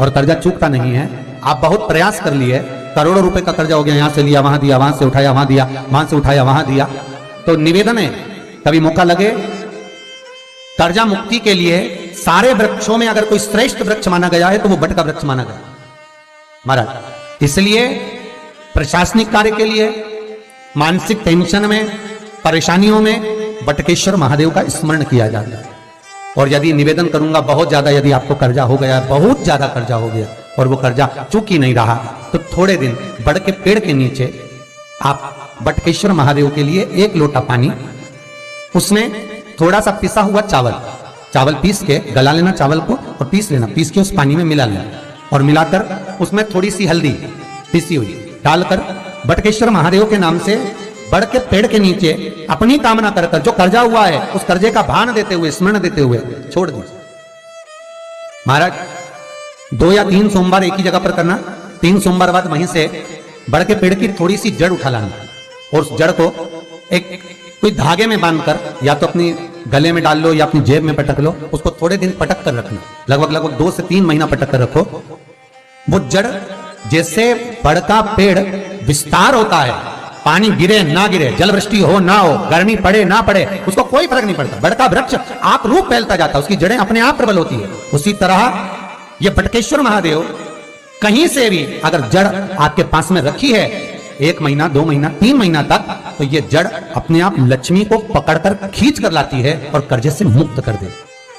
और कर्जा चूकता नहीं है। आप बहुत प्रयास कर लिए, करोड़ों रुपए का कर्जा हो गया, यहां से लिया वहां दिया, वहां से उठाया वहां दिया, वहां से उठाया वहां दिया। तो निवेदन है, कभी मौका लगे कर्जा मुक्ति के लिए सारे वृक्षों में अगर कोई श्रेष्ठ वृक्ष माना गया है तो वो बट का वृक्ष माना गया महाराज। इसलिए प्रशासनिक कार्य के लिए, मानसिक टेंशन में, परेशानियों में बटकेश्वर महादेव का स्मरण किया जाता है। और यदि निवेदन करूंगा बहुत ज्यादा, यदि आपको कर्जा हो गया, बहुत ज्यादा कर्जा हो गया और वो कर्जा चूक ही नहीं रहा, तो थोड़े दिन बड़ के पेड़ के नीचे आप बटकेश्वर महादेव के लिए 1 लोटा पानी, उसमें थोड़ा सा पिसा हुआ चावल पीस के गला लेना चावल को और पीस लेना, पीस के उस पानी में मिला लेना और मिलाकर उसमें थोड़ी सी हल्दी पीसी हुई डालकर बटकेश्वर महादेव के नाम से बड़ के पेड़ के नीचे अपनी कामना कर कर जो कर्जा हुआ है उस कर्जे का भान देते हुए, स्मरण देते हुए छोड़ दीजिए महाराज। 2 या 3 सोमवार एक ही जगह पर करना, 3 सोमवार बाद वहीं से बड़ के पेड़ की थोड़ी सी जड़ उठा लाना और उस जड़ को एक कोई धागे में बांधकर या तो अपनी गले में डाल लो या अपनी जेब में पटक लो, उसको थोड़े दिन पटक कर रखना, लगभग 2 से 3 महीना पटक कर रखो। वो जड़ जैसे बड़ का पेड़ विस्तार होता है, पानी गिरे ना गिरे, जल वृष्टि हो ना हो, गर्मी पड़े ना पड़े, उसको कोई फर्क नहीं पड़ता, बड़ का वृक्ष आप रूप फैलता जाता है, उसकी जड़ें अपने आप प्रबल होती है। उसी तरह ये बटकेश्वर महादेव कहीं से भी अगर जड़ आपके पास में रखी है 1 महीना 2 महीना 3 महीना तक, तो ये जड़ अपने आप लक्ष्मी को पकड़कर खींच कर लाती है और कर्जे से मुक्त कर दे।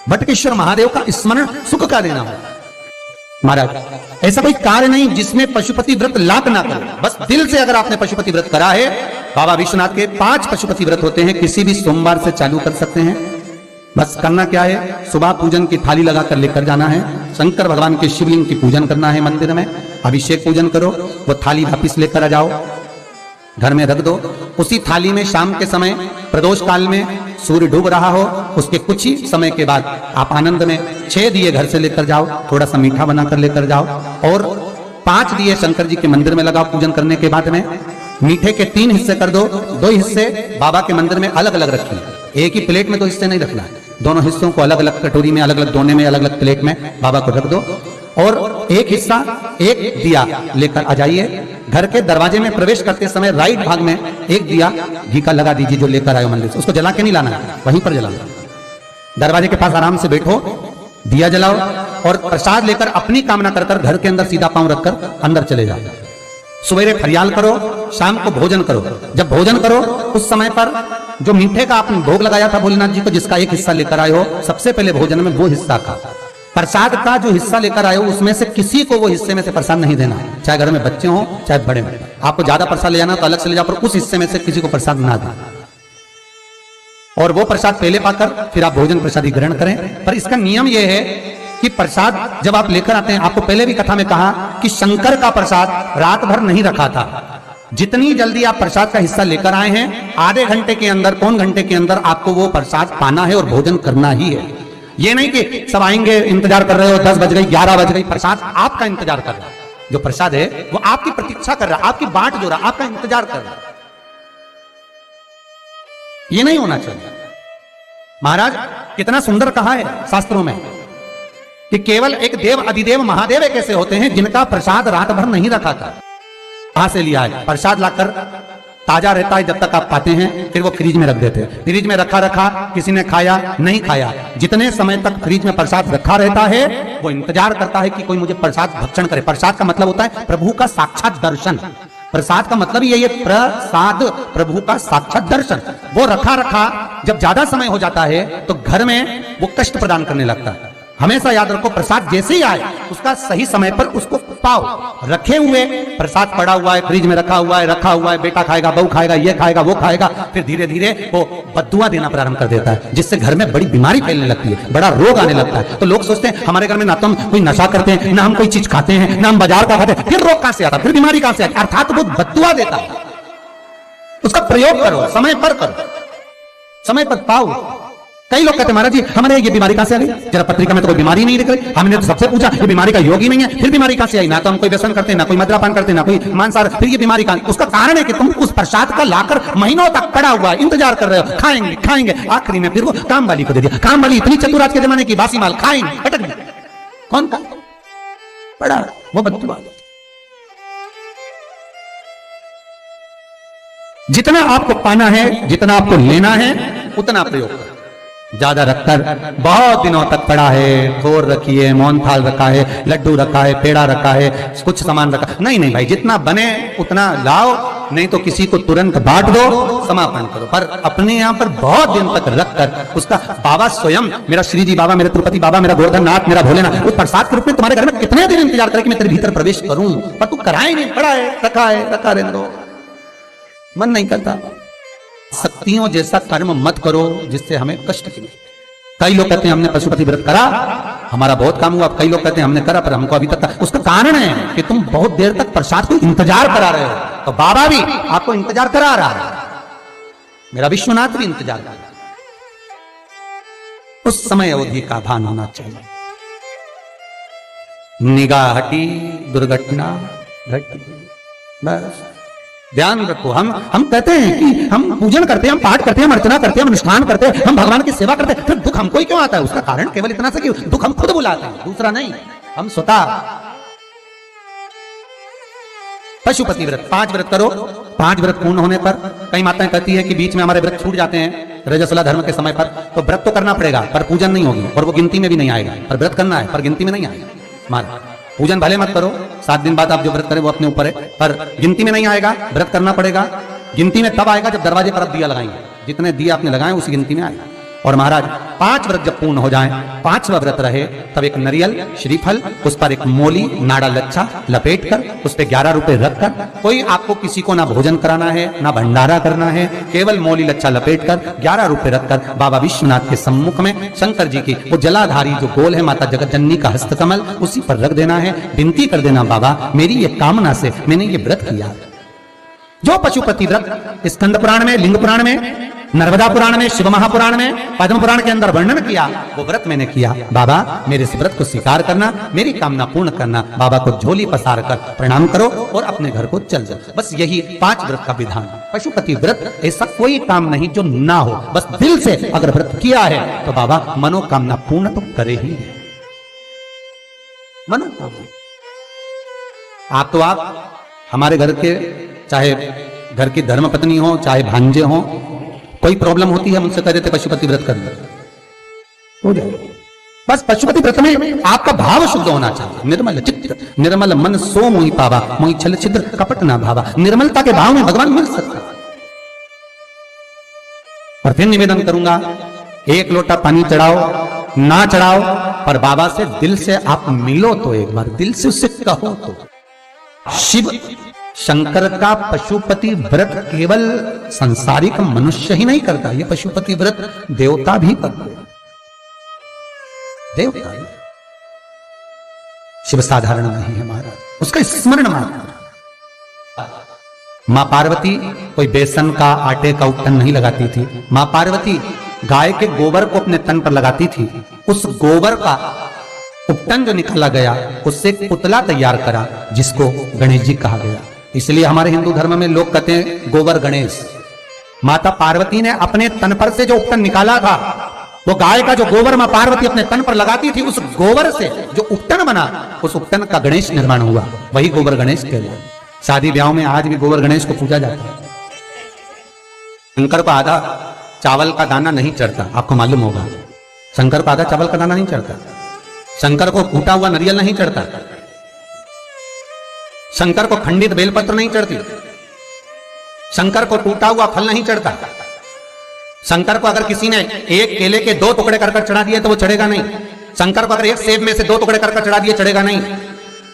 बटकेश्वर महादेव का स्मरण सुख का देना हो महाराज। ऐसा कोई कार्य नहीं जिसमें पशुपति व्रत लाभ ना करे, बस दिल से अगर आपने पशुपति व्रत करा है, बाबा विश्वनाथ के 5 पशुपति व्रत होते हैं, किसी भी सोमवार से चालू कर सकते हैं। बस करना क्या है, सुबह पूजन की थाली लगाकर लेकर जाना है, शंकर भगवान के शिवलिंग की पूजन करना है, मंदिर में अभिषेक पूजन करो, वो थाली वापिस लेकर आ जाओ, घर में रख दो। उसी थाली में शाम के समय प्रदोष काल में सूर्य डूब रहा हो, उसके कुछ ही समय के बाद आप आनंद में 6 दिए घर से लेकर जाओ, थोड़ा सा मीठा बनाकर लेकर जाओ और 5 दिए शंकर जी के मंदिर में लगाओ। पूजन करने के बाद में मीठे के 3 हिस्से कर दो, 2 हिस्से बाबा के मंदिर में अलग अलग रखिए, एक ही प्लेट में 2 हिस्से नहीं रखना है, दोनों हिस्सों को अलग अलग कटोरी में, अलग अलग दोने में, अलग अलग प्लेट में बाबा को रख दो और एक हिस्सा, एक दिया लेकर आ जाइए। घर के दरवाजे में प्रवेश करते समय राइट भाग में एक दिया घी का लगा दीजिए जो लेकर आए मंदिर से, उसको जला के नहीं लाना है, वहीं पर जलाना। दरवाजे के पास आराम से बैठो, दिया जलाओ और प्रसाद लेकर अपनी कामना कर कर घर के अंदर सीधा पांव रखकर अंदर चले जाओ। सवेरे फरियाल करो, शाम को भोजन करो। जब भोजन करो उस समय पर जो मीठे का आपने भोग लगाया था भोलेनाथ जी को, जिसका एक हिस्सा लेकर आए हो, सबसे पहले भोजन में वो हिस्सा खा। प्रसाद का जो हिस्सा लेकर आए हो उसमें से किसी को वो हिस्से में से प्रसाद नहीं देना, चाहे घर में बच्चे हों चाहे बड़े हों। आपको ज्यादा प्रसाद ले जाना तो अलग से ले जाओ, पर उस हिस्से में से किसी को प्रसाद ना दें और वो प्रसाद पहले पाकर फिर आप भोजन प्रसादी ग्रहण करें। पर इसका नियम यह है कि प्रसाद जब आप लेकर आते हैं, आपको पहले भी कथा में कहा कि शंकर का प्रसाद रात भर नहीं रखा था। जितनी जल्दी आप प्रसाद का हिस्सा लेकर आए हैं, आधे घंटे के अंदर, पौन घंटे के अंदर आपको वो प्रसाद पाना है और भोजन करना ही है। ये नहीं कि सब आएंगे, इंतजार कर रहे हो, 10 बज गई 11 बज गई, प्रसाद आपका इंतजार कर रहा है। जो प्रसाद है वो आपकी प्रतीक्षा कर रहा है, आपकी बाट जो रहा, आपका इंतजार कर रहा है। ये नहीं होना चाहिए महाराज। कितना सुंदर कहा है शास्त्रों में कि केवल एक देव अधिदेव महादेव एक ऐसे होते हैं जिनका प्रसाद रात भर नहीं रखा था। कहां से लिया है? प्रसाद लाकर ताजा रहता है जब तक आप पाते हैं, फिर वो फ्रिज में रख देते हैं। फ्रिज में रखा रखा, किसी ने खाया नहीं खाया, जितने समय तक फ्रिज में प्रसाद रखा रहता है वो इंतजार करता है कि कोई मुझे प्रसाद भक्षण करे। प्रसाद का मतलब होता है प्रभु का साक्षात दर्शन। प्रसाद का मतलब यही है, प्रसाद प्रभु का साक्षात दर्शन। वो रखा रखा जब ज्यादा समय हो जाता है तो घर में वो कष्ट प्रदान करने लगता है। हमेशा याद रखो, प्रसाद जैसे ही आए उसका सही समय पर उसको पाओ। रखे हुए प्रसाद पड़ा हुआ है, फ्रिज में रखा हुआ है, बेटा खाएगा, बहू खाएगा, ये खाएगा, वो खाएगा, फिर धीरे धीरे वो बद्दुआ देना प्रारंभ कर देता है, जिससे घर में बड़ी बीमारी फैलने लगती है, बड़ा रोग आने लगता है। तो लोग सोचते हैं हमारे घर में ना तो हम कोई नशा करते हैं, ना हम कोई चीज खाते हैं, ना हम बाजार का खाते हैं, फिर रोग कहां से आता, फिर बीमारी कहां से आती? अर्थात वो बद्दुआ देता है। उसका प्रयोग करो, समय पर करो, समय पर पाओ। कई लोग कहते हैं महाराज जी हमारे ये बीमारी कहां से आ गई, जरा पत्रिका में तो कोई बीमारी नहीं दिख रही, हमने तो सबसे पूछा ये बीमारी का योग ही नहीं है, फिर बीमारी कहां से आई? ना तो हम कोई व्यसन करते हैं, ना कोई मद्यपान करते हैं, ना कोई मांसाहार, फिर ये बीमारी कहां? उसका कारण है कि तुम उस प्रसाद का लाकर महीनों तक पड़ा हुआ इंतजार कर रहे हो, खाएंगे खाएंगे, आखिरी में फिर वो काम वाली को दे दिया। काम वाली इतनी चतुर आज के जमाने की, बासी माल खाएंगे पटक। कौन का? पड़ा वो बददुआ। जितना आपको पाना है, जितना आपको लेना है, उतना प्रयोग करो। ज्यादा रखकर बहुत दिनों तक पड़ा है, थोर रखी है, मोहन थाल रखा है, लड्डू रखा है, पेड़ा रखा है, कुछ सामान रखा, नहीं नहीं भाई, जितना बने उतना लाओ, नहीं तो किसी को तुरंत बांट दो, समापन करो। पर अपने यहाँ पर बहुत दिन तक रखकर उसका बाबा स्वयं, मेरा श्री जी बाबा, मेरा तिरुपति बाबा, मेरा गोवर्धन नाथ, मेरा भोलेनाथ, उस प्रसाद के रूप में तुम्हारे घर में कितने दिन इंतजार करे कि मैं तेरे भीतर प्रवेश करूं, पर तू कराए नहीं, पड़ा है, रखा रहने दो, मन नहीं करता। शक्तियों जैसा कर्म मत करो जिससे हमें कष्ट मिले। कई लोग कहते हैं हमने पशुपति व्रत करा, हमारा बहुत काम हुआ, कई लोग कहते हैं हमने करा पर हमको अभी तक, उसका कारण है कि तुम बहुत देर तक प्रसाद को इंतजार करा रहे हो, तो बाबा भी आपको इंतजार करा रहा है, मेरा विश्वनाथ भी इंतजार कर रहा है। उस समय अवधि का भान होना चाहिए। निगाह हटी, दुर्घटना घटी, बस ध्यान रखो। हम कहते हैं कि हम पूजन करते हैं, हम पाठ करते हैं, हम अर्चना करते हैं, हम अनुष्ठान करते हैं, हम भगवान की सेवा करते हैं, फिर दुख हमको ही क्यों आता है? उसका कारण केवल इतना सा कि दुख हम खुद बुलाते हैं, दूसरा नहीं। हम स्वतः पशुपति व्रत 5 व्रत करो। 5 व्रत पूर्ण होने पर कई माताएं कहती है कि बीच में हमारे व्रत छूट जाते हैं रजस्वला धर्म के समय पर, तो व्रत तो करना पड़ेगा पर पूजन नहीं होगी और वो गिनती में भी नहीं आएगा। पर व्रत करना है पर गिनती में नहीं आएगा। मार पूजन भले मत करो, 7 दिन बाद आप जो व्रत करें वो अपने ऊपर है, पर गिनती में नहीं आएगा। व्रत करना पड़ेगा। गिनती में तब आएगा जब दरवाजे पर आप दिया लगाएंगे, जितने दिया आपने लगाए उसी गिनती में आएगा। और महाराज 5 व्रत जब पूर्ण हो जाएं, 5वां व्रत रहे, तब एक नरियल श्रीफल, उस पर एक मोली नाड़ा लच्छा लपेट कर, उस पर 11 रुपए रखकर, कोई आपको किसी को ना भोजन कराना है ना भंडारा करना है, केवल मोली लच्छा लपेट कर 11 रुपए रखकर बाबा विश्वनाथ के सम्मुख में शंकर जी की वो जलाधारी जो गोल है माता जगतजननी का हस्तकमल, उसी पर रख देना है। विनती कर देना, बाबा मेरी ये कामना से मैंने ये व्रत किया। जो पशुपति व्रत स्कंद पुराण में, लिंग पुराण में, नर्मदा पुराण में, शिव महापुराण में, पद्म पुराण के अंदर वर्णन किया, वो व्रत मैंने किया। बाबा मेरे इस व्रत को स्वीकार करना, मेरी कामना पूर्ण करना। बाबा को झोली पसार कर प्रणाम करो और अपने घर को चल जाओ। बस यही 5 व्रत का विधान। पशुपति व्रत ऐसा कोई काम नहीं जो ना हो, बस दिल से अगर व्रत किया है तो बाबा मनोकामना पूर्ण तो करे ही है। मनोकामना आप हमारे घर के, चाहे घर की धर्मपत्नी हो, चाहे भांजे हो, कोई प्रॉब्लम होती है मुझसे कह देते पशुपति व्रत कर हो जाए। बस पशुपति व्रत में आपका भाव शुद्ध होना चाहिए। निर्मल चित्त निर्मल मन सो मोहि पावा, मोहि छल छिद्र कपट ना भावा। निर्मलता के भाव में भगवान मिल सकता है। और फिर निवेदन करूंगा, 1 लोटा पानी चढ़ाओ ना चढ़ाओ, पर बाबा से दिल से आप मिलो तो एक बार, दिल से उससे कहो तो। शिव शंकर का पशुपति व्रत केवल संसारिक मनुष्य ही नहीं करता, ये पशुपति व्रत देवता भी करते हैं। देवता शिव साधारण नहीं है महाराज, उसका स्मरण मात्र। मां पार्वती कोई बेसन का, आटे का उपटन नहीं लगाती थी। मां पार्वती गाय के गोबर को अपने तन पर लगाती थी। उस गोबर का उपटन जो निकाला गया, उससे एक पुतला तैयार करा जिसको गणेश जी कहा गया। इसलिए हमारे हिंदू धर्म में लोग कहते हैं गोबर गणेश। माता पार्वती ने अपने तन पर से जो उपटन निकाला था, वो गाय का जो गोबर मां पार्वती अपने तन पर लगाती थी, उस गोबर से जो उपटन बना, उस उपटन का गणेश निर्माण हुआ, वही गोबर गणेश कहलाता है। शादी ब्याह में आज भी गोबर गणेश को पूजा जाता है। शंकर को आधा चावल का दाना नहीं चढ़ता, आपको मालूम होगा। शंकर को आधा चावल का दाना नहीं चढ़ता। शंकर को फूटा हुआ नारियल नहीं चढ़ता। शंकर को खंडित बेलपत्र नहीं चढ़ती। शंकर को टूटा हुआ फल नहीं चढ़ता। शंकर को अगर किसी ने एक केले के 2 टुकड़े कर चढ़ा दिए तो वो चढ़ेगा नहीं। शंकर को अगर एक सेब में से 2 टुकड़े कर चढ़ा दिए चढ़ेगा नहीं।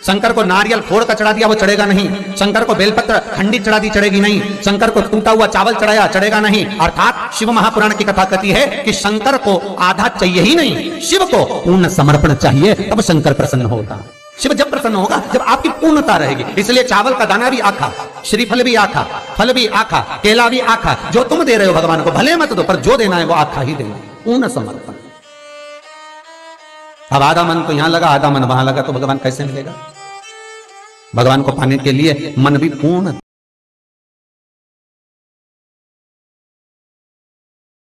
शंकर को नारियल फोड़ कर चढ़ा दिया वो चढ़ेगा नहीं। शंकर को बेलपत्र खंडित चढ़ा दी चढ़ेगी नहीं। शंकर को टूटा हुआ चावल चढ़ाया चढ़ेगा नहीं। अर्थात शिव महापुराण की कथा कहती है कि शंकर को आधा चाहिए ही नहीं, शिव को पूर्ण समर्पण चाहिए, तब शंकर प्रसन्न होगा। शिव जब प्रसन्न होगा जब आपकी पूर्णता रहेगी। इसलिए चावल का दाना भी आखा, श्रीफल भी आखा, फल भी आखा, केला भी आखा। जो तुम दे रहे हो भगवान को भले मत दो, पर जो देना है वो आखा ही देना, पूर्ण समर्पण। अब आधा मन तो यहां लगा, आधा मन वहां लगा, तो भगवान कैसे मिलेगा? भगवान को पाने के लिए मन भी पूर्ण